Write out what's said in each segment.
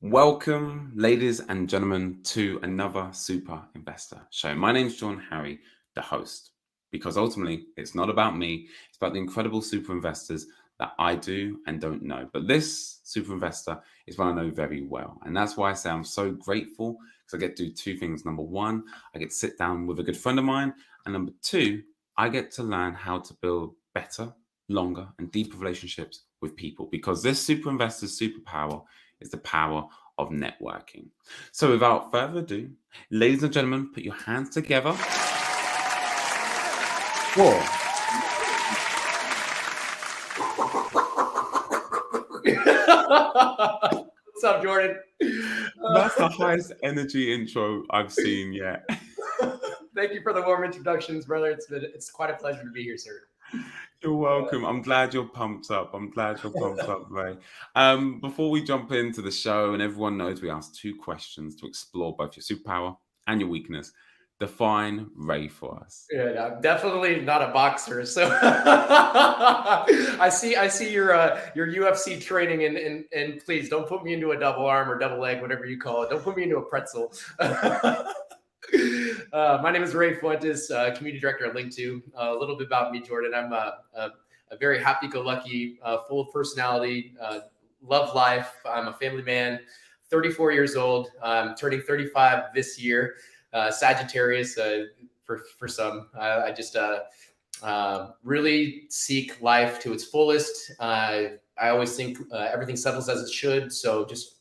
Welcome, ladies and gentlemen, to another Super Investor Show. My name's John Harry, the host, because ultimately it's not about me. It's about the incredible super investors that I do and don't know. But this super investor is one I know very well. And that's why I say I'm so grateful, because I get to do two things. Number one, I get to sit down with a good friend of mine. And number two, I get to learn how to build better, longer, and deeper relationships with people, because this super investor's superpower is the power of networking. So without further ado, ladies and gentlemen, put your hands together for What's up, Jordan? That's the highest energy intro I've seen yet. Thank you for the warm introductions, brother. It's quite a pleasure to be here, sir. You're welcome. I'm glad you're pumped up. Ray. Before we jump into the show, and everyone knows we ask two questions to explore both your superpower and your weakness. Define Ray for us. Yeah, I'm definitely not a boxer, so I see your UFC training, and please don't put me into a double arm or double leg, whatever you call it. Don't put me into a pretzel. My name is Ray Fuentes, community director at Linqto. A little bit about me, Jordan. I'm a very happy-go-lucky, full of personality, love life. I'm a family man, 34 years old. I'm turning 35 this year. Sagittarius for some. I just really seek life to its fullest. I always think everything settles as it should. So just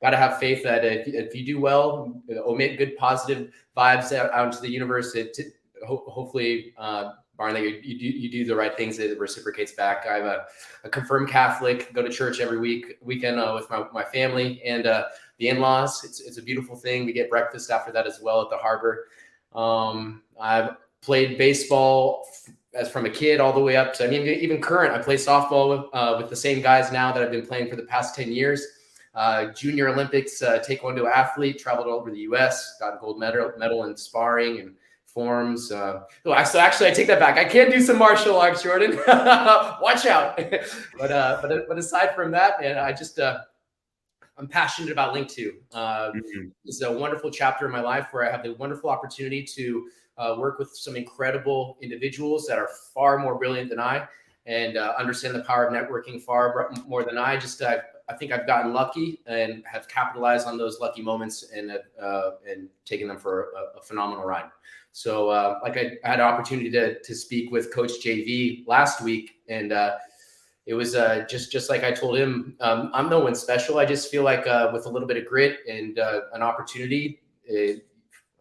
got to have faith that if you do well, omit good positive vibes out into the universe, hopefully, barring that you do the right things, it reciprocates back. I'm a confirmed Catholic, go to church every weekend with my family and the in-laws. It's a beautiful thing. We get breakfast after that as well at the harbor. I've played baseball as from a kid all the way up to, I mean, even current. I play softball with the same guys now that I've been playing for the past 10 years. Junior Olympics taekwondo athlete, traveled all over the U.S., got a gold medal in sparring and forms. So actually, I take that back. I can do some martial arts, Jordan. Watch out. But aside from that, man, I just I'm passionate about Linqto. It's a wonderful chapter in my life where I have the wonderful opportunity to work with some incredible individuals that are far more brilliant than I and understand the power of networking far more than I. I think I've gotten lucky and have capitalized on those lucky moments and taken them for a phenomenal ride. So like I had an opportunity to speak with Coach JV last week, and it was just like I told him, I'm no one special. I just feel like with a little bit of grit and an opportunity, I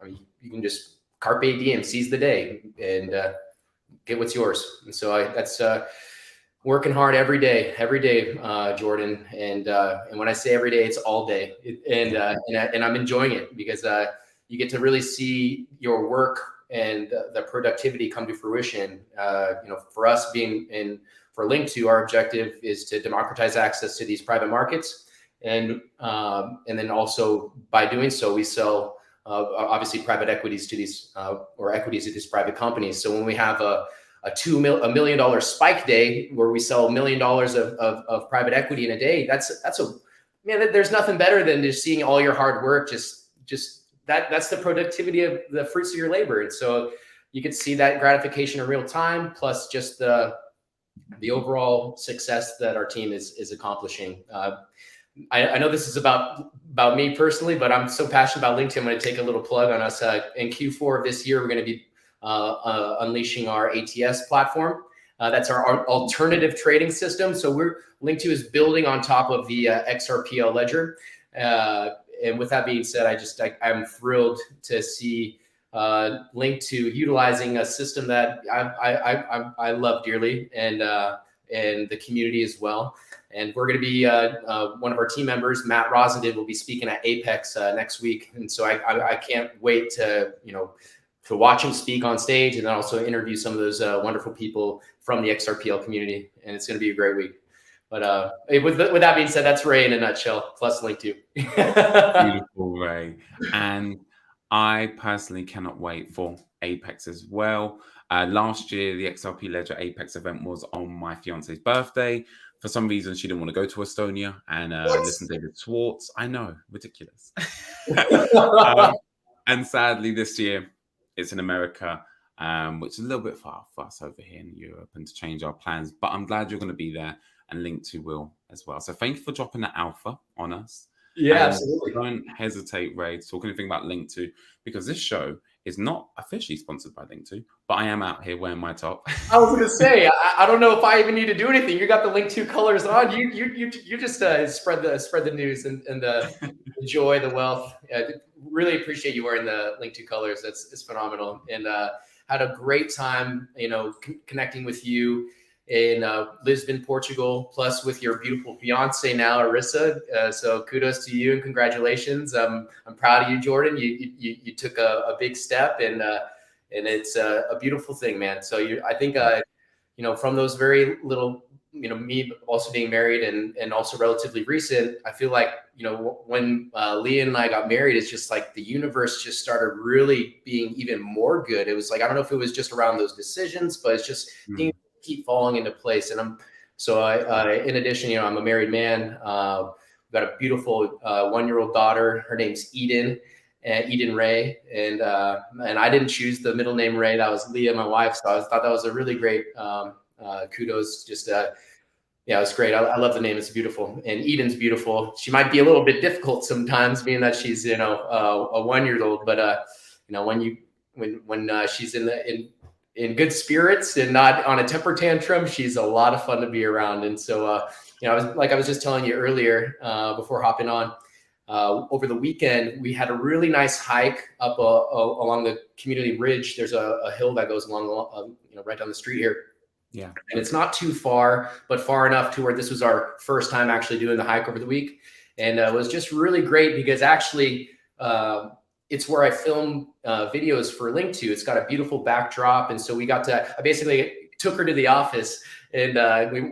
mean, you can just carpe diem, seize the day, and get what's yours. And so that's working hard every day, Jordan. And when I say every day, it's all day. And I'm enjoying it because you get to really see your work and the productivity come to fruition. For us for Linqto, our objective is to democratize access to these private markets. And then also by doing so, we sell obviously private equities to these or equities to these private companies. So when we have a $1 million spike day where we sell $1 million of private equity in a day, that's man, there's nothing better than just seeing all your hard work. That's the productivity of the fruits of your labor. And so you can see that gratification in real time, plus just the overall success that our team is accomplishing. I know this is about me personally, but I'm so passionate about Linqto. I'm going to take a little plug on us. In Q4 of this year, we're going to be unleashing our ATS platform. That's our alternative trading system. So Linqto is building on top of the XRPL ledger. And with that being said, I'm thrilled to see Linqto utilizing a system that I love dearly, and the community as well. And we're going to be one of our team members, Matt Rosendin, will be speaking at Apex next week. And so I can't wait to watch him speak on stage, and then also interview some of those wonderful people from the XRPL community. And it's going to be a great week. But with that being said, that's Ray in a nutshell, plus Linqto. Beautiful, Ray. And I personally cannot wait for Apex as well. Last year, the XRP Ledger Apex event was on my fiance's birthday. For some reason, she didn't want to go to Estonia and listen to David Schwartz. I know, ridiculous. um, and sadly, this year, it's in America, which is a little bit far for us over here in Europe and to change our plans. But I'm glad you're going to be there, and Linqto will as well. So thank you for dropping that alpha on us. Yeah, And absolutely. don't hesitate, Ray, to talk anything about Linqto, because this show is not officially sponsored by Linqto, but I am out here wearing my top. I was going to say, I don't know if I even need to do anything. You got the Linqto colors on. You just spread the news and the joy, the wealth. Really appreciate you wearing the Linqto colors. It's phenomenal, and had a great time, connecting with you in Lisbon, Portugal, plus with your beautiful fiance now, Arissa. So kudos to you and congratulations. I'm proud of you, Jordan. You took a big step, and it's a beautiful thing, man. So I think from those very little, me also being married and also relatively recent, I feel like, when Leah and I got married, it's just like the universe just started really being even more good. It was like, I don't know if it was just around those decisions, but it's just things keep falling into place. And in addition, I'm a married man. We've got a beautiful 1-year-old daughter. Her name's Eden Ray, and I didn't choose the middle name Ray. That was Leah, my wife. So I thought that was a really great kudos. Just yeah, it was great. I love the name. It's beautiful, and Eden's beautiful. She might be a little bit difficult sometimes, being that she's a 1-year-old. But when she's in good spirits and not on a temper tantrum, she's a lot of fun to be around. And so I was just telling you earlier before hopping on. Over the weekend, we had a really nice hike up along the community ridge. There's a hill that goes along, right down the street here. Yeah. And it's not too far, but far enough to where this was our first time actually doing the hike over the week. And it was just really great because actually it's where I film videos for Linqto. It's got a beautiful backdrop. And so I basically took her to the office, and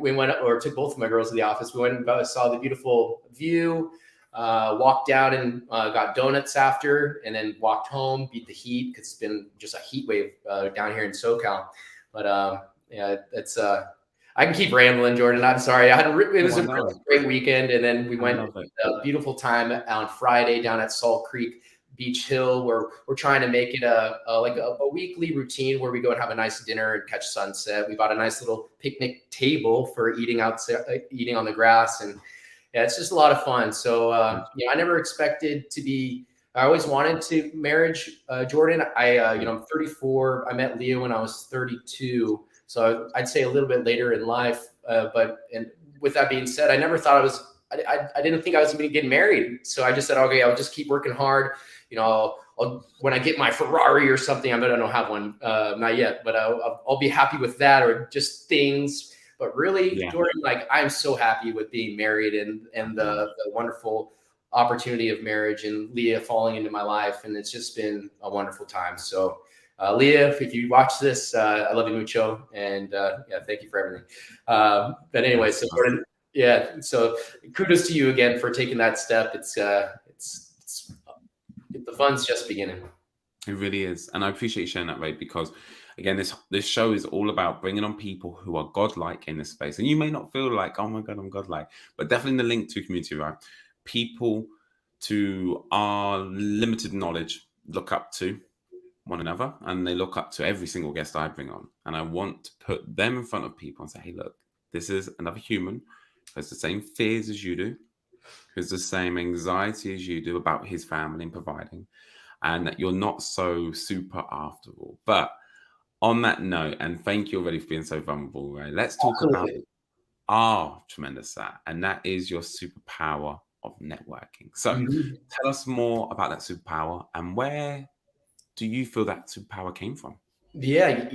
we went, or took both of my girls to the office. We went and saw the beautiful view. Walked down and got donuts after, and then walked home, beat the heat because it's been just a heat wave down here in SoCal. But yeah, it's I can keep rambling, Jordan. I'm sorry. It was a really great weekend, and then we went a beautiful time on Friday down at Salt Creek Beach Hill, where we're trying to make it a weekly routine where we go and have a nice dinner and catch sunset. We bought a nice little picnic table for eating on the grass, and yeah, it's just a lot of fun. So, I never expected to be. I always wanted to marriage, Jordan. I'm 34. I met Leah when I was 32, so I'd say a little bit later in life. And with that being said, I never thought I didn't think I was going to get married. So I just said, okay, I'll just keep working hard. When I get my Ferrari or something, I don't have one, not yet, but I'll be happy with that, or just things. But really, yeah, Jordan, I'm so happy with being married and the wonderful opportunity of marriage and Leah falling into my life. And it's just been a wonderful time. So Leah, if you watch this, I love you mucho. And thank you for everything. But anyway, so Jordan, yeah, so kudos to you again for taking that step. It's the fun's just beginning. It really is. And I appreciate you sharing that, Ray, because again, this show is all about bringing on people who are godlike in this space. And you may not feel like, oh my God, I'm godlike, but definitely in the Linqto community, right? People to our limited knowledge look up to one another, and they look up to every single guest I bring on. And I want to put them in front of people and say, hey, look, this is another human who has the same fears as you do, who has the same anxiety as you do about his family and providing, and that you're not so super after all. But on that note, and thank you already for being so vulnerable, Ray, let's talk about our tremendous that, and that is your superpower of networking. So tell us more about that superpower, and where do you feel that superpower came from? Yeah,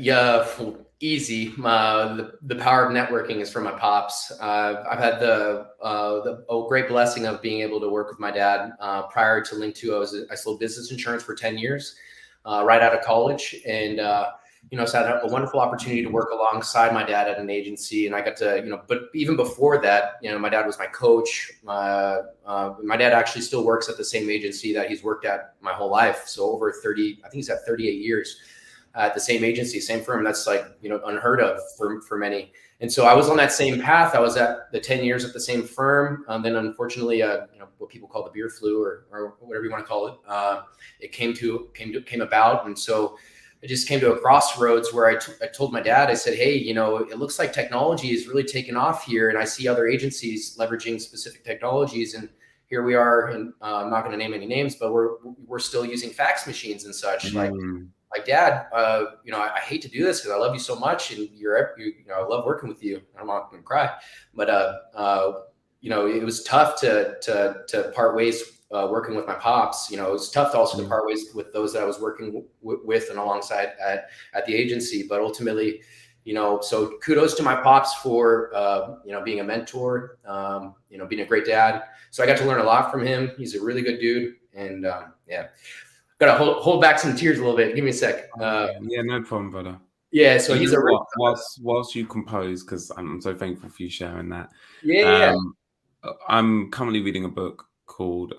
easy. The power of networking is from my pops. I've had the great blessing of being able to work with my dad. Prior to Linqto, I sold business insurance for 10 years, right out of college, and So I had a wonderful opportunity to work alongside my dad at an agency, and I got to, but even before that, my dad was my coach. My dad actually still works at the same agency that he's worked at my whole life. So over 30, I think he's at 38 years at the same agency, same firm. That's like, unheard of for many. And so I was on that same path. I was at the 10 years at the same firm. Then unfortunately, what people call the beer flu or whatever you want to call it, it came about. And so I just came to a crossroads where I told my dad, I said, hey, it looks like technology is really taking off here. And I see other agencies leveraging specific technologies. And here we are, and I'm not going to name any names, but we're still using fax machines and such. Like, Dad, I hate to do this because I love you so much, and I love working with you. I'm not going to cry, but it was tough to part ways working with my pops. It was tough to also to part ways with those that I was working with and alongside at the agency. But ultimately, so kudos to my pops for being a mentor, being a great dad. So I got to learn a lot from him. He's a really good dude, and yeah. Gotta hold back some tears a little bit. Give me a sec. Yeah, no problem, brother. Yeah, so he's whilst you compose, because I'm so thankful for you sharing that. Yeah. I'm currently reading a book called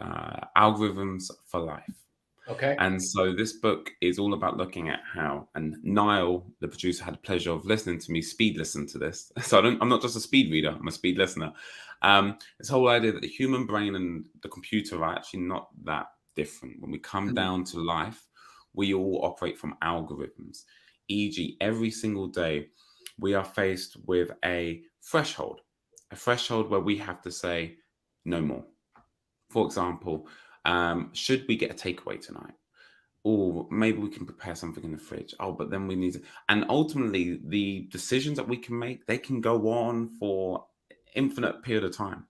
Algorithms for Life. Okay. And so this book is all about looking at how, and Niall, the producer, had the pleasure of listening to me speed listen to this. So I'm not just a speed reader, I'm a speed listener. This whole idea that the human brain and the computer are actually not that different. When we come down to life, we all operate from algorithms. E.g., every single day, we are faced with a threshold where we have to say no more. For example, should we get a takeaway tonight? Or maybe we can prepare something in the fridge. Oh, but then we need to. And ultimately, the decisions that we can make, they can go on for infinite period of time.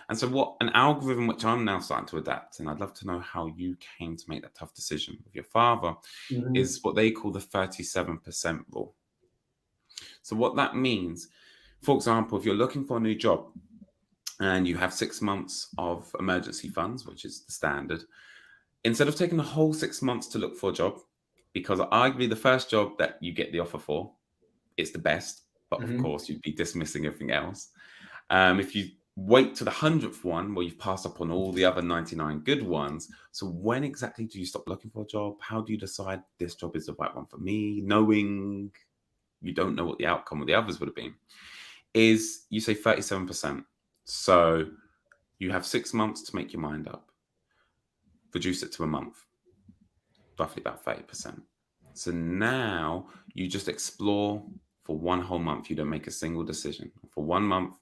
And so what an algorithm, which I'm now starting to adapt, and I'd love to know how you came to make that tough decision with your father, is what they call the 37% rule. So what that means, for example, if you're looking for a new job and you have 6 months of emergency funds, which is the standard, instead of taking the whole 6 months to look for a job, because arguably the first job that you get the offer for, it's the best, but of course you'd be dismissing everything else. If you wait to the 100th one where you've passed up on all the other 99 good ones. So when exactly do you stop looking for a job? How do you decide this job is the right one for me, knowing you don't know what the outcome of the others would have been? Is you say 37%. So you have 6 months to make your mind up. Reduce it to a month, roughly about 30%. So now you just explore for one whole month. You don't make a single decision. For 1 month,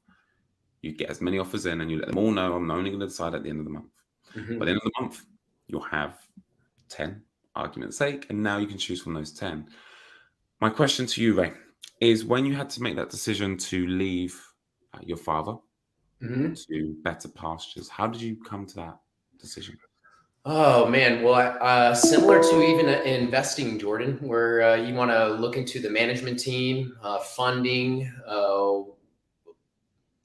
you get as many offers in and you let them all know I'm only going to decide at the end of the month. By the end of the month, you'll have 10, argument's sake, and now you can choose from those 10. My question to you, Ray, is when you had to make that decision to leave your father to better pastures, how did you come to that decision? Oh man, well, similar to even investing, Jordan, where you want to look into the management team, funding,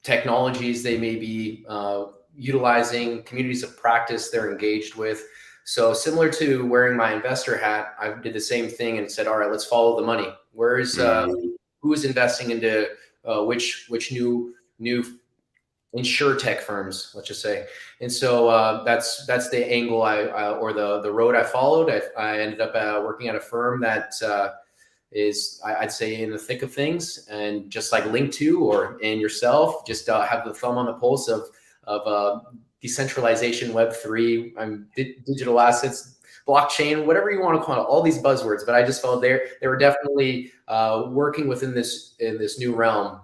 technologies they may be utilizing, communities of practice they're engaged with. So similar to wearing my investor hat, I did the same thing and said, all right, let's follow the money. Where's who's investing into which new insure tech firms, let's just say. And so that's the angle or the road I followed. I ended up working at a firm that is, I'd say, in the thick of things, and just like Linqto or in yourself, just have the thumb on the pulse of decentralization, Web3, digital assets, blockchain, whatever you want to call it, all these buzzwords. But I just felt they were definitely working within this new realm,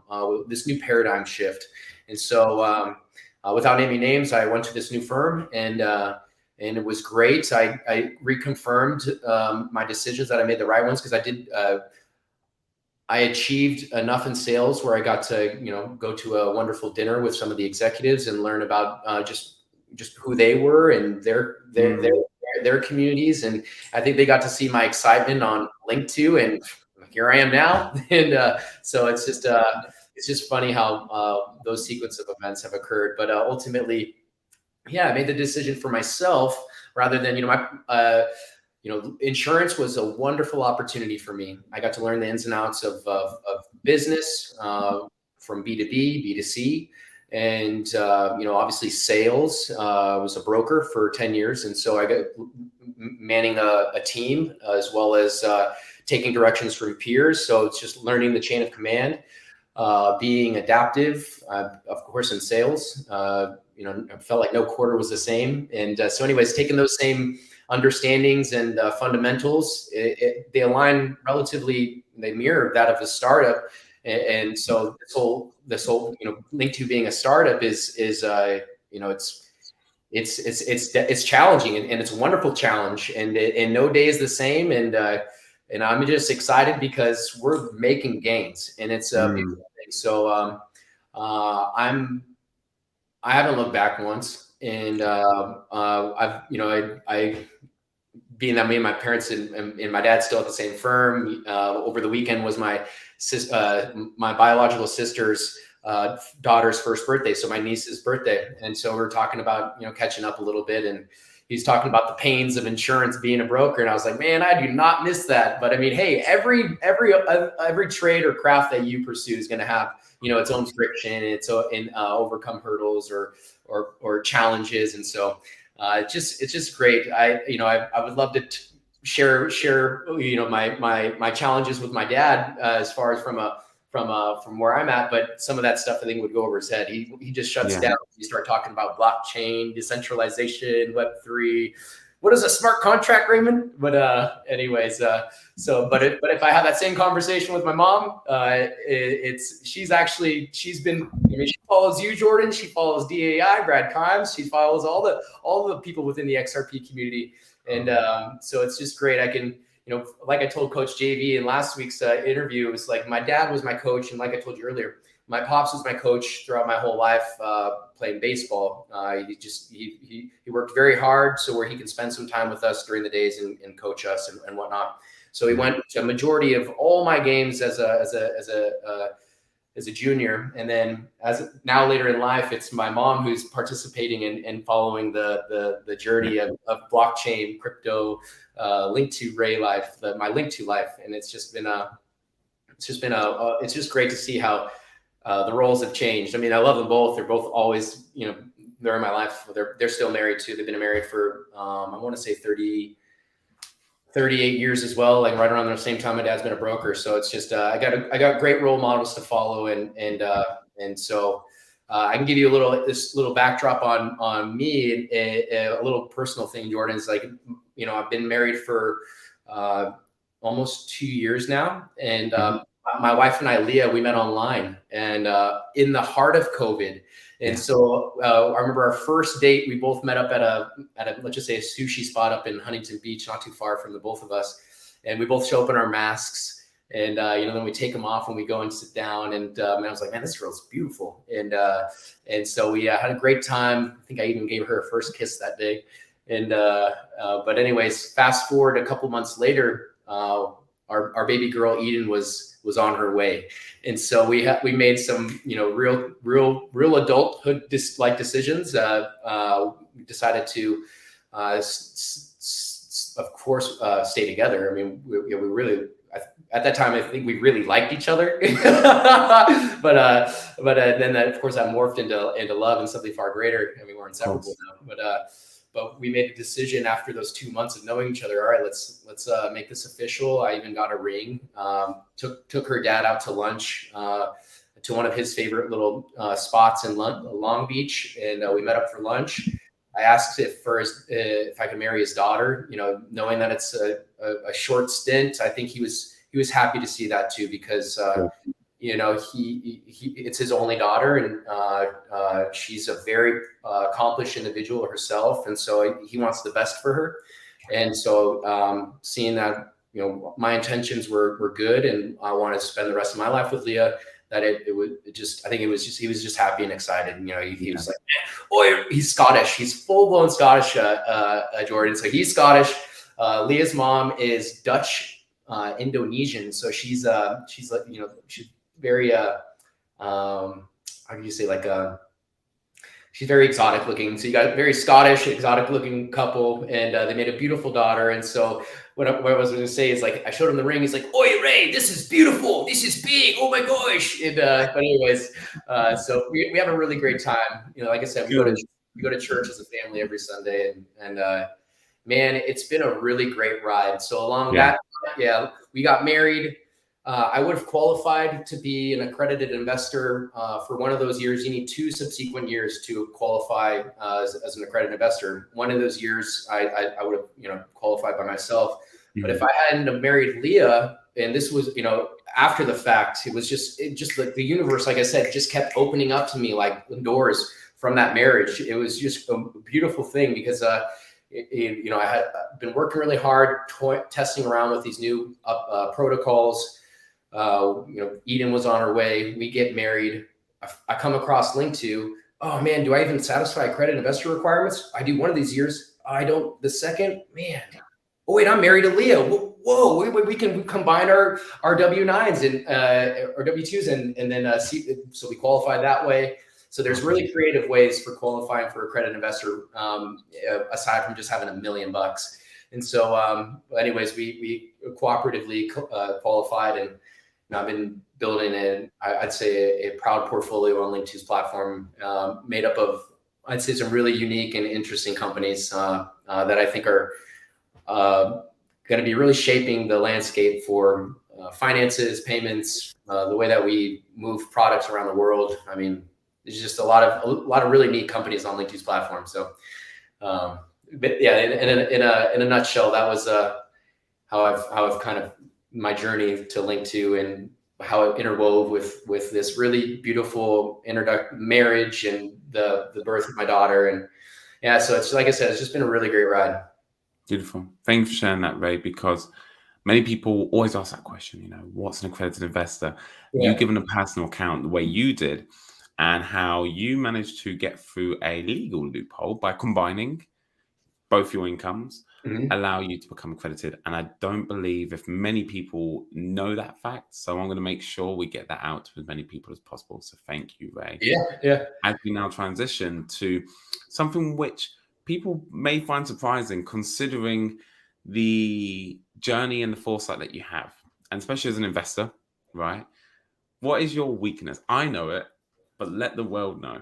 this new paradigm shift. And so without naming names, I went to this new firm, and it was great. I reconfirmed my decisions that I made the right ones, because I achieved enough in sales where I got to go to a wonderful dinner with some of the executives and learn about just who they were and their communities. And I think they got to see my excitement on Linqto, and here I am now. And so it's just funny how those sequence of events have occurred. But ultimately, yeah, I made the decision for myself rather than, insurance was a wonderful opportunity for me. I got to learn the ins and outs of business, from B2B, B2C. And, obviously sales. Was a broker for 10 years. And so I got manning a team, as well as taking directions from peers. So it's just learning the chain of command, being adaptive, of course, in sales. I felt like no quarter was the same. And so anyways, taking those same understandings and fundamentals, they align relatively, they mirror that of a startup. And so this whole Linqto being a startup is it's challenging, and it's a wonderful challenge, and no day is the same. And I'm just excited because we're making gains, and it's a big thing. So I haven't looked back once, and I being that me and my parents and my dad's still at the same firm. Over the weekend was my biological sister's daughter's first birthday, so my niece's birthday, and so we're talking about catching up a little bit, and he's talking about the pains of insurance being a broker, and I was like, man, I do not miss that. But I mean, hey, every trade or craft that you pursue is going to have its own friction, and overcome hurdles or challenges, and so it's just great. I would love to share my challenges with my dad, as far as from where I'm at, but some of that stuff I think would go over his head. He just shuts down. You start talking about blockchain, decentralization, Web3. What is a smart contract, Raymond? But anyways, but if I have that same conversation with my mom, she follows you, Jordan. She follows DAI, Brad Kimes. She follows all the people within the XRP community, and so it's just great. I can. Like I told Coach JV in last week's interview, it was like my dad was my coach, and like I told you earlier, my pops was my coach throughout my whole life playing baseball. He worked very hard so where he can spend some time with us during the days and coach us and whatnot. So he went to a majority of all my games as a junior, and then now later in life, it's my mom who's participating and following the journey of blockchain, crypto, Linqto Ray life, my Linqto life, and it's just great to see how the roles have changed. I mean, I love them both. They're both always, they're in my life. They're still married too. They've been married for I want to say 38 years as well, like right around the same time my dad's been a broker. So it's just I got great role models to follow, and so I can give you this little backdrop on me, a little personal thing. Jordan, is like, I've been married for almost 2 years now, and my wife and I, Leah, we met online, and in the heart of COVID. And so I remember our first date, we both met up at a let's just say a sushi spot up in Huntington Beach, not too far from the both of us. And we both show up in our masks, and then we take them off when we go and sit down. And I was like, man, this girl's beautiful. And so we had a great time. I think I even gave her a first kiss that day. And but anyways, fast forward a couple months later, our baby girl Eden was on her way, and so we made some real adulthood like decisions. We decided to of course stay together. I mean, we really at that time I think we really liked each other, but then that, of course, that morphed into love and something far greater. I mean, we're inseparable now, but we made a decision after those 2 months of knowing each other. All right, let's make this official. I even got a ring. Took her dad out to lunch to one of his favorite little spots in Long Beach, and we met up for lunch. I asked if I could marry his daughter. Knowing that it's a short stint, I think he was happy to see that too, because it's his only daughter, and she's a very accomplished individual herself, and so he wants the best for her. And so seeing that my intentions were good, and I wanted to spend the rest of my life with Leah, that he was just happy and excited. He was like, boy, he's Scottish. He's full blown Scottish, Jordan. So he's Scottish. Leah's mom is Dutch, Indonesian. So she's like, she's very how do you say, like she's very exotic looking. So you got a very Scottish, exotic looking couple, and they made a beautiful daughter. And so what I was going to say is like, I showed him the ring. He's like, "Oi, Ray, this is beautiful. This is big. Oh my gosh." And, but anyways, so we have a really great time. You know, like I said, we go to church as a family every Sunday, and man, it's been a really great ride. So along that, we got married. I would have qualified to be an accredited investor for one of those years. You need 2 subsequent years to qualify as an accredited investor. One of those years, I would have, qualified by myself. Mm-hmm. But if I hadn't have married Leah, and this was, after the fact, it was just like the universe, like I said, just kept opening up to me like doors from that marriage. It was just a beautiful thing because, I had been working really hard, testing around with these new protocols. Eden was on her way. We get married. I come across Linqto. Oh man, do I even satisfy accredited investor requirements? I do one of these years. I don't. The second, man. Oh wait, I'm married to Leah. Whoa, we can combine our W-9s and or W-2s and then see. So we qualify that way. So there's really creative ways for qualifying for accredited investor aside from just having $1 million. And so, anyways, we cooperatively qualified, and I've been building I'd say a proud portfolio on Linqto's platform, made up of, I'd say, some really unique and interesting companies that I think are going to be really shaping the landscape for finances, payments, the way that we move products around the world. I mean, there's just a lot of really neat companies on Linqto's platform. So, but yeah, in a nutshell, that was how I've kind of my journey to Linqto and how it interwove with this really beautiful marriage and the birth of my daughter. And yeah, so it's like I said, it's just been a really great ride. Beautiful. Thank you for sharing that, Ray, because many people always ask that question, what's an accredited investor? Yeah. You've given a personal account the way you did and how you managed to get through a legal loophole by combining both your incomes, allow you to become accredited. And I don't believe if many people know that fact. So I'm going to make sure we get that out to as many people as possible. So thank you, Ray. Yeah. As we now transition to something which people may find surprising considering the journey and the foresight that you have, and especially as an investor, right? What is your weakness? I know it, but let the world know.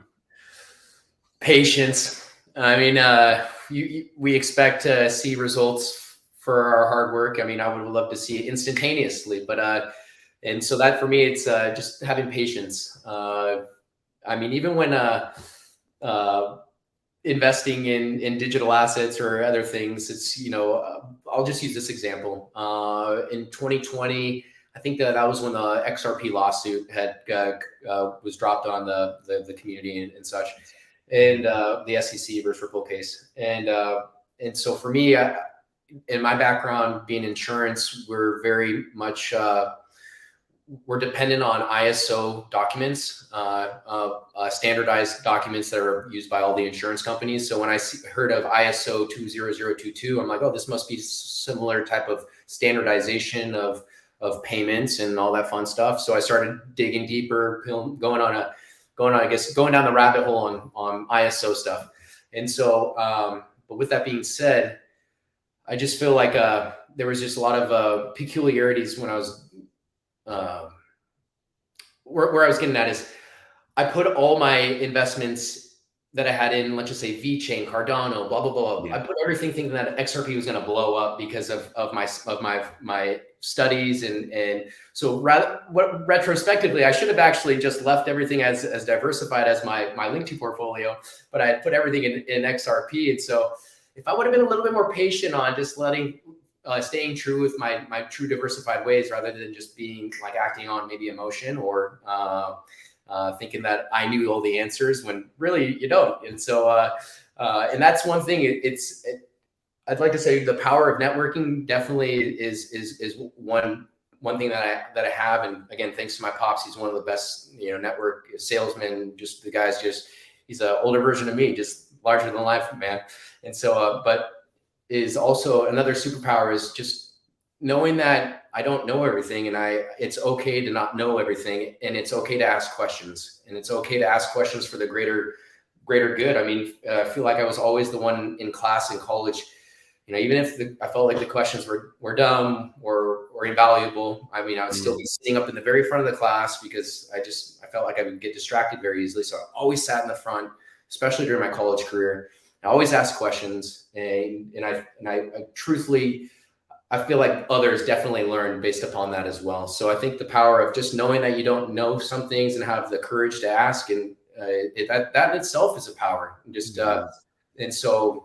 Patience. I mean, we expect to see results for our hard work. I mean, I would love to see it instantaneously, but and so that for me, it's just having patience. I mean, even when investing in digital assets or other things, it's I'll just use this example. In 2020, I think that was when the XRP lawsuit was dropped on the community and such. And the SEC versus Ripple case. And so for me, in my background, being insurance, we're very much, we're dependent on ISO documents, standardized documents that are used by all the insurance companies. So when I heard of ISO 20022, I'm like, oh, this must be similar type of standardization of payments and all that fun stuff. So I started digging deeper, going down the rabbit hole on ISO stuff. And so, but with that being said, I just feel like there was just a lot of peculiarities when I was, where I was getting at is I put all my investments that I had in, let's just say VeChain, Cardano, blah, blah, blah. Yeah. I put everything thinking that XRP was going to blow up because of my studies. And so retrospectively, I should have actually just left everything as diversified as my Linqto portfolio, but I had put everything in XRP. And so if I would have been a little bit more patient on just staying true with my true diversified ways, rather than just being like acting on maybe emotion or, thinking that I knew all the answers when really you don't. And so, and that's one thing. I'd like to say the power of networking definitely is one thing that I have. And again, thanks to my pops, he's one of the best, network salesmen. Just the guy's he's an older version of me, just larger than life, man. And so, but is also another superpower is just knowing that I don't know everything, and it's okay to not know everything, and it's okay to ask questions, and it's okay to ask questions for the greater greater good. I mean, I feel like I was always the one in class in college. Even if I felt like the questions were dumb or invaluable, I mean, I would still be sitting up in the very front of the class because I felt like I would get distracted very easily. So I always sat in the front, especially during my college career. I always asked questions, and I truthfully, I feel like others definitely learned based upon that as well. So I think the power of just knowing that you don't know some things and have the courage to ask, and that in itself is a power. And so.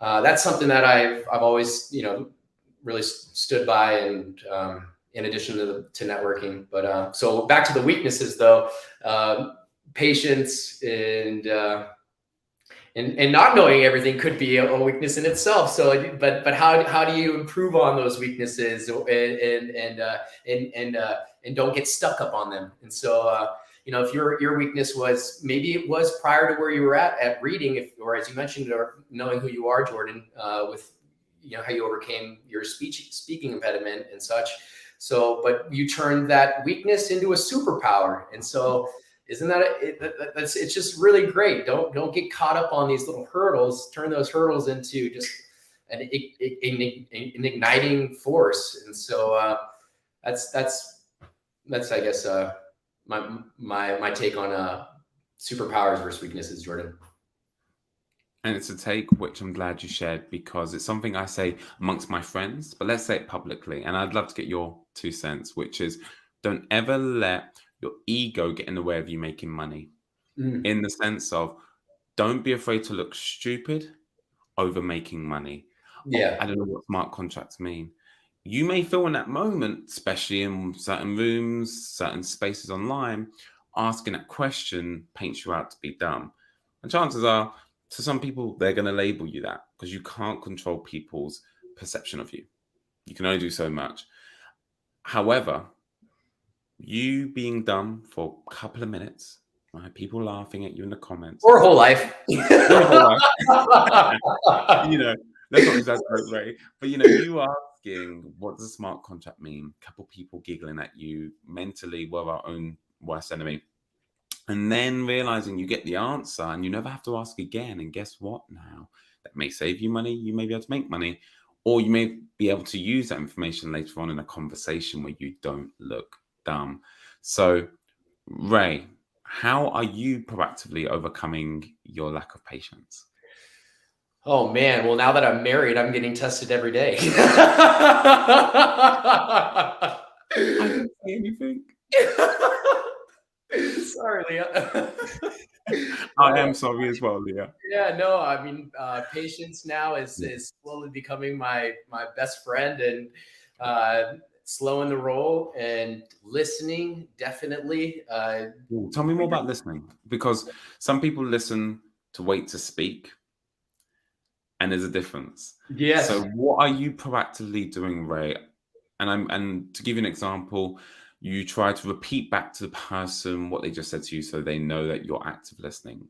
That's something that I've always, really stood by, and in addition to networking. But so back to the weaknesses, though, patience and not knowing everything could be a weakness in itself. So, but how do you improve on those weaknesses and don't get stuck up on them? And so. If your weakness was, maybe it was prior to where you were at reading, or as you mentioned, or knowing who you are, Jordan, with how you overcame your speaking impediment and such. So, but you turned that weakness into a superpower, and so isn't that it's just really great. Don't get caught up on these little hurdles. Turn those hurdles into just an igniting force. And so that's I guess. My take on superpowers versus weaknesses, Jordan. And it's a take which I'm glad you shared, because it's something I say amongst my friends, but let's say it publicly. And I'd love to get your 2 cents, which is, don't ever let your ego get in the way of you making money. In the sense of, don't be afraid to look stupid over making money. Yeah. I don't know what smart contracts mean. You may feel in that moment, especially in certain rooms, certain spaces online, asking that question paints you out to be dumb. And chances are, to some people, they're going to label you that, because you can't control people's perception of you. You can only do so much. However, you being dumb for a couple of minutes, right? People laughing at you in the comments. Or a whole life. Or a whole life. Let's not exaggerate, right? But you asking, what does a smart contract mean? A couple people giggling at you, mentally we're our own worst enemy. And then realizing you get the answer and you never have to ask again. And guess what now? That may save you money. You may be able to make money, or you may be able to use that information later on in a conversation where you don't look dumb. So, Ray, how are you proactively overcoming your lack of patience? Oh man, well, now that I'm married, I'm getting tested every day. I didn't say anything. Sorry, Leah. I am sorry as well, Leah. Yeah, no, I mean, patience now is slowly becoming my best friend, and slowing the roll and listening, definitely. Tell me more about listening, because some people listen to wait to speak, and there's a difference. Yes. So what are you proactively doing, Ray? And to give you an example, you try to repeat back to the person what they just said to you, so they know that you're active listening.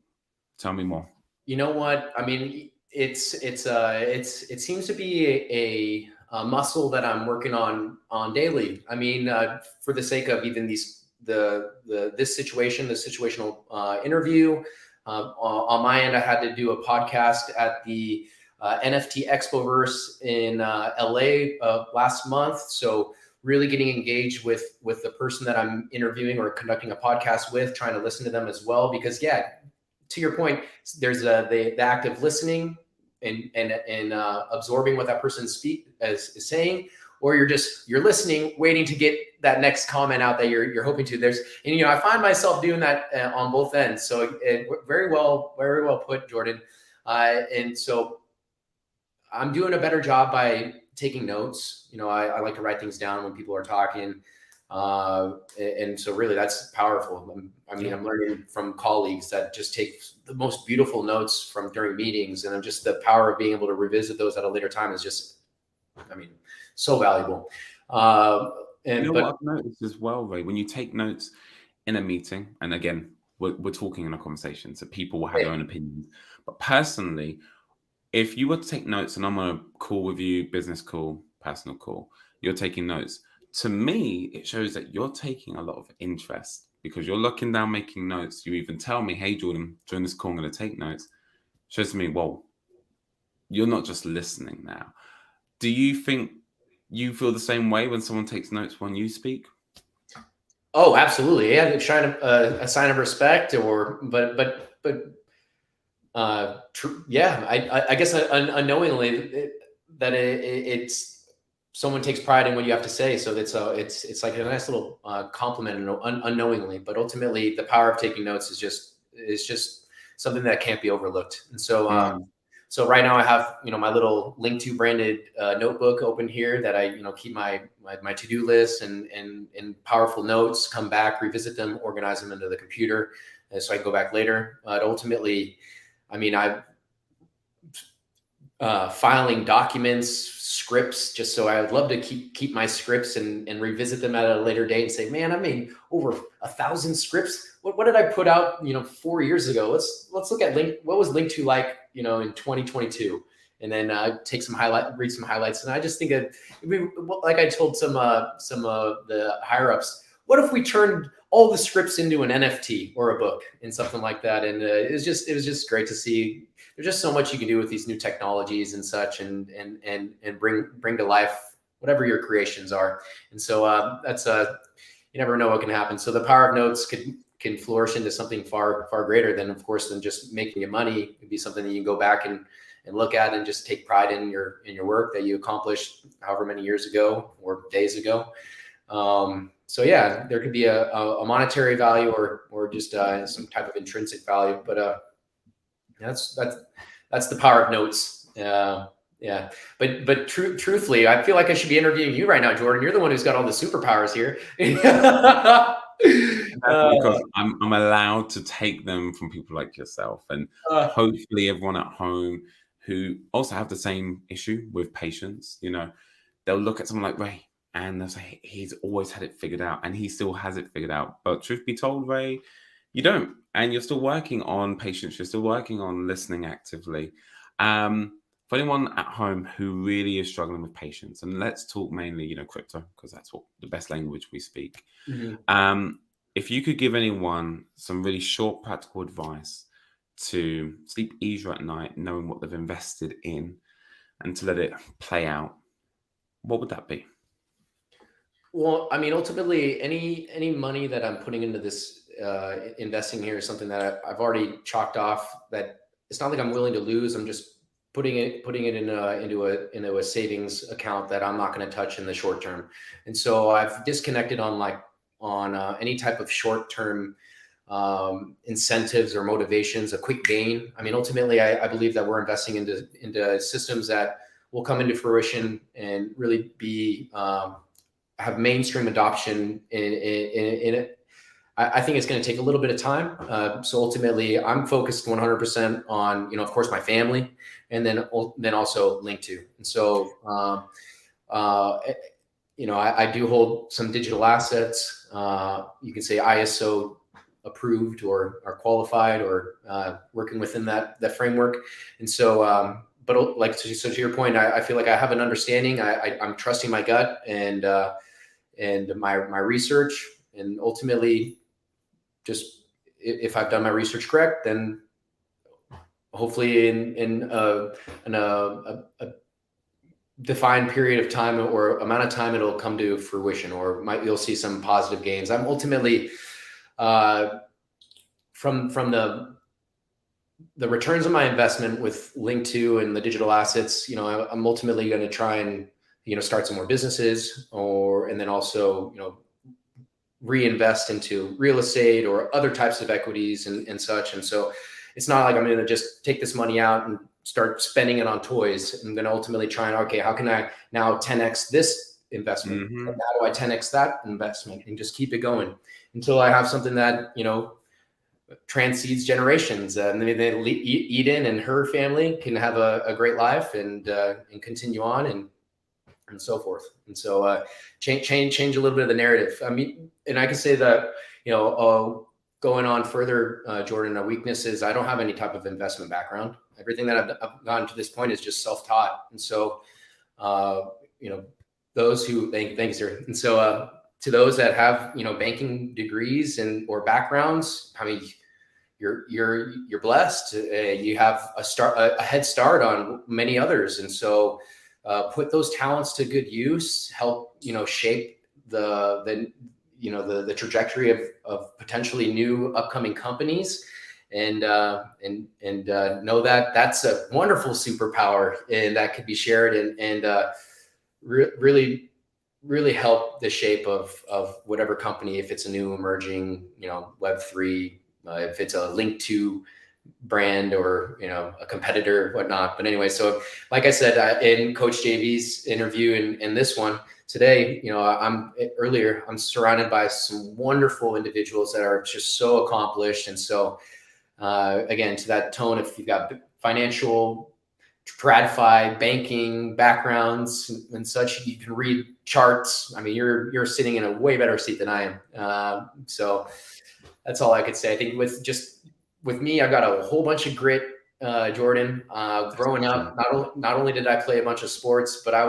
Tell me more. You know what? I mean, it seems to be a muscle that I'm working on daily. I mean, for the sake of even this situational interview. On my end, I had to do a podcast at the NFT Expoverse in LA last month. So really getting engaged with the person that I'm interviewing or conducting a podcast with, trying to listen to them as well. Because to your point, there's the act of listening and absorbing what that person is saying, or you're listening, waiting to get that next comment out that you're hoping to. I find myself doing that on both ends. So very well put, Jordan. And so I'm doing a better job by taking notes. I like to write things down when people are talking. And so really that's powerful. I'm learning from colleagues that just take the most beautiful notes from during meetings, and just the power of being able to revisit those at a later time is just, so valuable. What I've noticed as well, Ray, when you take notes in a meeting, and again, we're talking in a conversation, so people will have their own opinions. But personally, if you were to take notes, and I'm on a call with you, business call, personal call, you're taking notes, to me, it shows that you're taking a lot of interest because you're looking down, making notes. You even tell me, hey, Jordan, during this call, I'm going to take notes. Shows to me, well, you're not just listening now. Do you think you feel the same way when someone takes notes when you speak? Oh, absolutely. Yeah, trying a sign of respect, yeah, I guess unknowingly it's someone takes pride in what you have to say, so it's like a nice little compliment unknowingly. But ultimately, the power of taking notes is just something that can't be overlooked. And so so right now I have, my little Linqto branded notebook open here that I, keep my to-do list and powerful notes, come back, revisit them, organize them into the computer, so I can go back later. But ultimately, I mean, filing documents, scripts, just so I would love to keep my scripts and revisit them at a later date and say, man, I made over 1,000 scripts. What did I put out, 4 years ago? Let's look at what was Linqto like, in 2022, and then read some highlights. And I just think it'd be, like I told some of the higher ups, what if we turned all the scripts into an NFT or a book and something like that? And it was just great to see. There's just so much you can do with these new technologies and such, and bring to life whatever your creations are. And so that's you never know what can happen. So the power of notes can flourish into something far greater than, of course, than just making you money. It could be something that you can go back and look at and just take pride in your work that you accomplished however many years ago or days ago. So yeah, there could be a monetary value or just some type of intrinsic value, but that's the power of notes. Yeah, but truthfully, I feel like I should be interviewing you right now, Jordan. You're the one who's got all the superpowers here. Because I'm allowed to take them from people like yourself, and hopefully everyone at home who also have the same issue with patience. They'll look at someone like Ray and they'll say he's always had it figured out, and he still has it figured out. But truth be told, Ray, you don't, and you're still working on patience. You're still working on listening actively. For anyone at home who really is struggling with patience, and let's talk mainly, crypto, because that's what the best language we speak. Mm-hmm. If you could give anyone some really short, practical advice to sleep easier at night, knowing what they've invested in, and to let it play out, what would that be? Well, I mean, ultimately, any money that I'm putting into this investing here is something that I've already chalked off. That it's not like I'm willing to lose. I'm just putting it into a savings account that I'm not going to touch in the short term. And so I've disconnected on any type of short term incentives or motivations, a quick gain. I mean, ultimately, I believe that we're investing into systems that will come into fruition and really be have mainstream adoption in it. I think it's going to take a little bit of time. So ultimately, I'm focused 100% on, of course, my family, and then also Linqto. And so, I do hold some digital assets. You can say ISO approved or are qualified or working within that framework. And so, but so to your point, I feel like I have an understanding. I'm trusting my gut and my research, and ultimately, just if I've done my research correct, then hopefully in a defined period of time or amount of time, it'll come to fruition, or you'll see some positive gains. I'm ultimately from the returns on my investment with Linqto and the digital assets. I'm ultimately going to try and start some more businesses, and then also reinvest into real estate or other types of equities and such. And so it's not like I'm going to just take this money out and start spending it on toys. I'm going to ultimately try and, okay, how can I now 10x this investment? Mm-hmm. And how do I 10x that investment, and just keep it going until I have something that, transcedes generations, and then Eden and her family can have a great life and continue on and so forth. And so change a little bit of the narrative. I mean, and I can say that, going on further, Jordan, a weakness is I don't have any type of investment background. Everything that I've gotten to this point is just self-taught. And so, the those who thanks, sir. And so to those that have, banking degrees or backgrounds, I mean, you're blessed. You have a head start on many others. And so put those talents to good use, help, shape the trajectory of potentially new upcoming companies, and know that that's a wonderful superpower, and that could be shared and really, really help the shape of whatever company, if it's a new emerging, Web3, if it's a Linqto brand or, a competitor, whatnot. But anyway, so like I said, in Coach JV's interview and this one today, I'm surrounded by some wonderful individuals that are just so accomplished. And so, again, to that tone, if you've got financial, TradFi, banking backgrounds and such, you can read charts. I mean, you're sitting in a way better seat than I am. So that's all I could say. I think with me, I've got a whole bunch of grit, Jordan. Growing up, not only did I play a bunch of sports, but I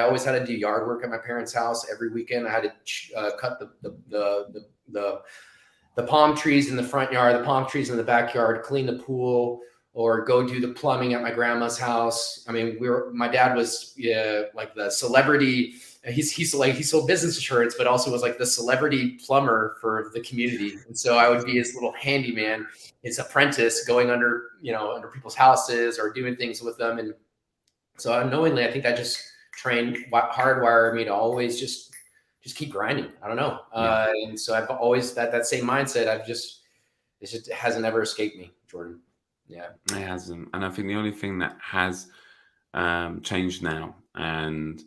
always had to do yard work at my parents' house every weekend. I had to cut the palm trees in the front yard, the palm trees in the backyard, clean the pool, or go do the plumbing at my grandma's house. I mean, my dad was like the celebrity. He sold business insurance, but also was like the celebrity plumber for the community. And so I would be his little handyman, his apprentice, going under people's houses or doing things with them. And so unknowingly, I think that just hardwired me to always just keep grinding. I don't know. Yeah. And so I've always that same mindset. It just hasn't ever escaped me, Jordan. Yeah, it hasn't. And I think the only thing that has changed now, and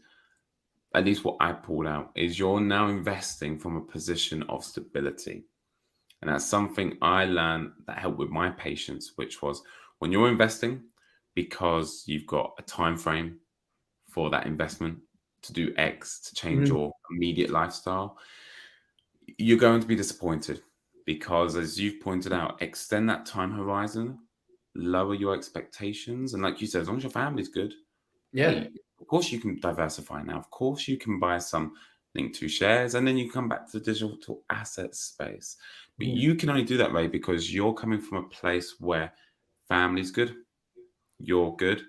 at least what I pulled out, is you're now investing from a position of stability. And that's something I learned that helped with my patience, which was when you're investing, because you've got a time frame for that investment to do X, to change your immediate lifestyle, you're going to be disappointed because, as you've pointed out, extend that time horizon, lower your expectations. And like you said, as long as your family's good, hey, of course you can diversify now. Of course you can buy some Linqto shares, and then you come back to the digital asset space. But you can only do that, Ray, because you're coming from a place where family's good, you're good,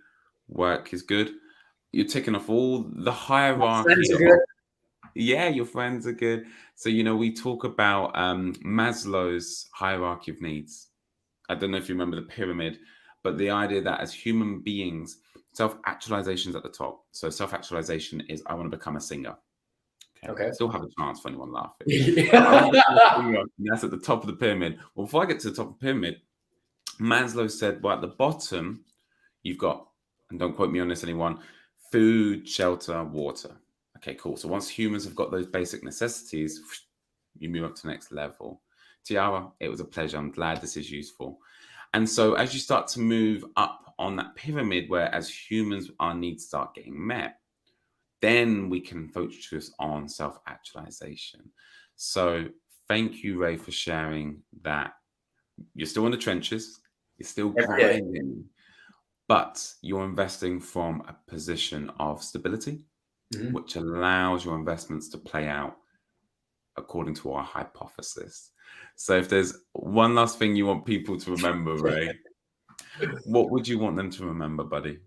work is good. You're ticking off all the hierarchy. Yeah, your friends are good. So, we talk about Maslow's hierarchy of needs. I don't know if you remember the pyramid, but the idea that as human beings, self-actualization is at the top. So self-actualization is, I want to become a singer. Okay. Still have a chance for anyone laughing. That's at the top of the pyramid. Well, before I get to the top of the pyramid, Maslow said, well, at the bottom, you've got, and don't quote me on this, anyone, food, shelter, water. Okay, cool. So once humans have got those basic necessities, you move up to the next level. Tiara, it was a pleasure. I'm glad this is useful. And so as you start to move up on that pyramid, where as humans, our needs start getting met, then we can focus on self-actualization. So thank you, Ray, for sharing that. You're still in the trenches. You're still grinding, but you're investing from a position of stability, which allows your investments to play out according to our hypothesis. So if there's one last thing you want people to remember, Ray, what would you want them to remember, buddy?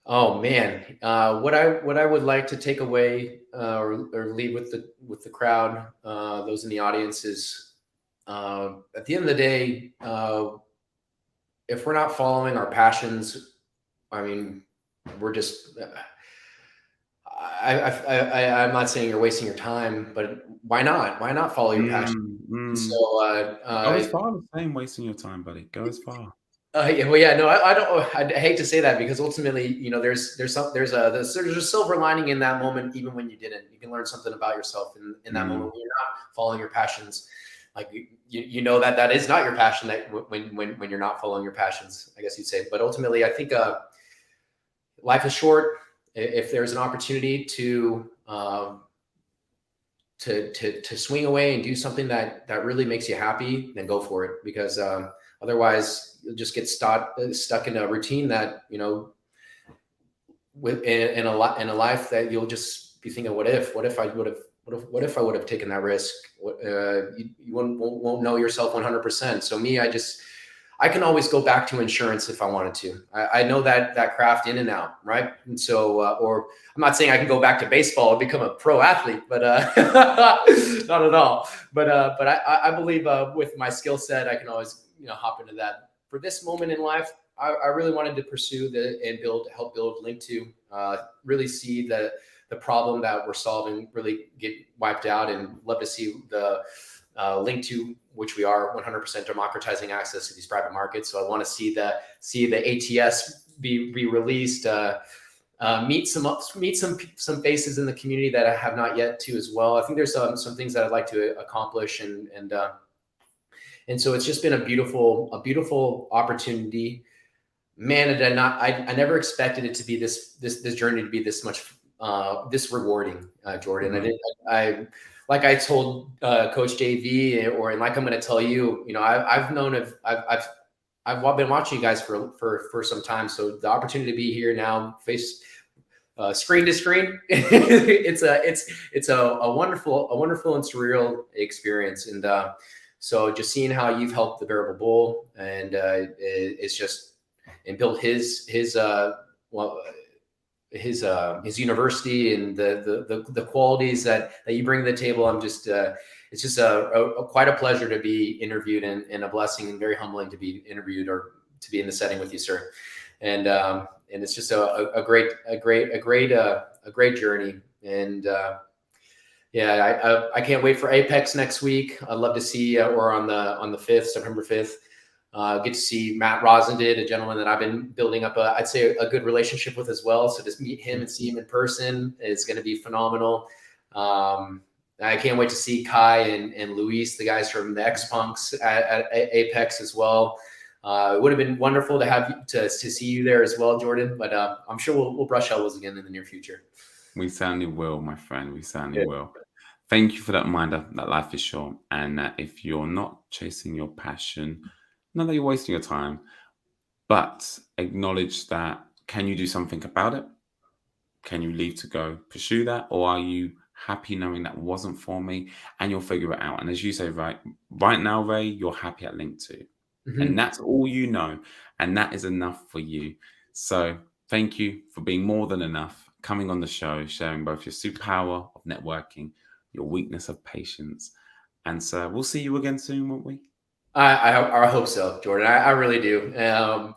Oh man, what I would like to take away or leave with the crowd, those in the audience, is at the end of the day, if we're not following our passions, I mean, we're just. I'm not saying you're wasting your time, but why not? Why not follow your passion? So go as far as saying wasting your time, buddy. Go as far. No, I don't. I hate to say that, because ultimately, there's a silver lining in that moment. Even when you didn't, you can learn something about yourself in that moment when you're not following your passions. Like that is not your passion. That when you're not following your passions, I guess you'd say. But ultimately, I think life is short. If there's an opportunity to swing away and do something that really makes you happy, then go for it. Because otherwise, you'll just get stuck in a routine that in a life that you'll just be thinking, what if I would have, what if I would have taken that risk? You won't know yourself 100%. So me, I can always go back to insurance if I wanted to. I know that craft in and out, right? And so, or I'm not saying I can go back to baseball and become a pro athlete, but not at all. But I believe with my skill set, I can always hop into that. For this moment in life, I really wanted to pursue help build Linqto, really see the problem that we're solving really get wiped out, and love to see the Linqto, which we are 100% democratizing access to these private markets. So I want to see the ATS be released, meet some faces in the community that I have not yet to as well. I think there's some things that I'd like to accomplish, and so it's just been a beautiful opportunity, man. And I never expected it to be this journey to be this much this rewarding, Jordan. Mm-hmm. Like I told Coach JV, and like I'm going to tell you, I've been watching you guys for some time. So the opportunity to be here now, screen to screen, it's a wonderful and surreal experience. And so just seeing how you've helped the Bearable Bull, and it's just, and built his university, and the qualities that you bring to the table. I'm just it's just quite a pleasure to be interviewed, and a blessing, and very humbling to be interviewed or to be in the setting with you, sir. And it's just a great journey. And I can't wait for Apex next week. I'd love to see, or on the 5th, September 5th. Get to see Matt Rosendid, a gentleman that I've been building up I'd say a good relationship with as well. So just meet him and see him in person is going to be phenomenal. I can't wait to see Kai and Luis, the guys from the X-Punks at Apex as well. It would have been wonderful to see you there as well, Jordan. But I'm sure we'll brush elbows again in the near future. We certainly will, my friend. We certainly will. Thank you for that reminder that life is short, and that if you're not chasing your passion, not that you're wasting your time, but acknowledge that, can you do something about it? Can you leave to go pursue that? Or are you happy knowing that wasn't for me, and you'll figure it out? And as you say, right now, Ray, you're happy at Linqto. Mm-hmm. And that's all you know. And that is enough for you. So thank you for being more than enough, coming on the show, sharing both your superpower of networking, your weakness of patience. And so we'll see you again soon, won't we? I hope so, Jordan. I really do. I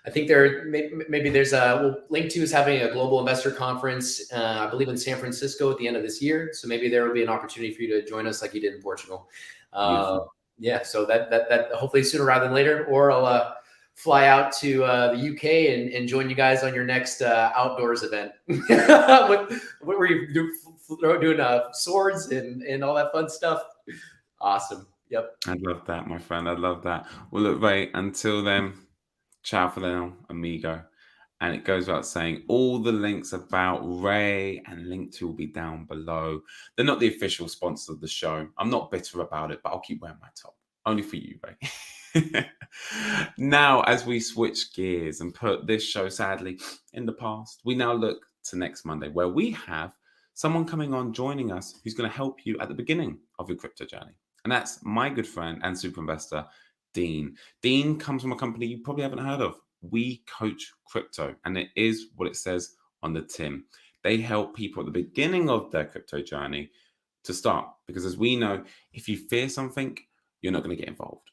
think maybe there's Linqto is having a global investor conference, I believe in San Francisco at the end of this year. So maybe there will be an opportunity for you to join us like you did in Portugal. So that hopefully sooner rather than later, or I'll fly out to the UK and join you guys on your next outdoors event. What were you doing swords and all that fun stuff? Awesome. Yep. I'd love that, my friend. I'd love that. Well, look, Ray, until then, ciao for now, amigo. And it goes without saying, all the links about Ray and Linqto will be down below. They're not the official sponsors of the show. I'm not bitter about it, but I'll keep wearing my top. Only for you, Ray. Now, as we switch gears and put this show, sadly, in the past, we now look to next Monday, where we have someone coming on, joining us, who's going to help you at the beginning of your crypto journey. And that's my good friend and super investor, Dean. Dean comes from a company you probably haven't heard of, We Coach Crypto. And it is what it says on the tin. They help people at the beginning of their crypto journey to start. Because as we know, if you fear something, you're not going to get involved.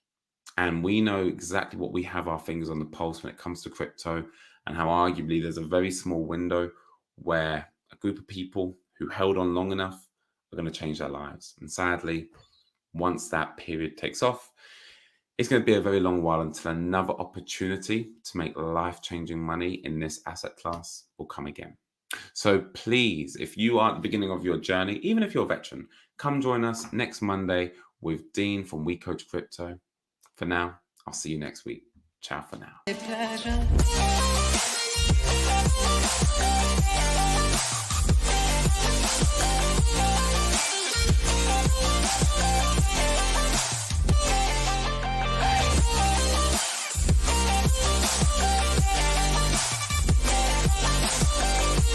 And we know exactly what we have our fingers on the pulse when it comes to crypto, and how arguably there's a very small window where a group of people who held on long enough are going to change their lives. And sadly, once that period takes off, it's going to be a very long while until another opportunity to make life-changing money in this asset class will come again. So please, if you are at the beginning of your journey, even if you're a veteran, come join us next Monday with Dean from We Coach Crypto. For now, I'll see you next week. Ciao for now.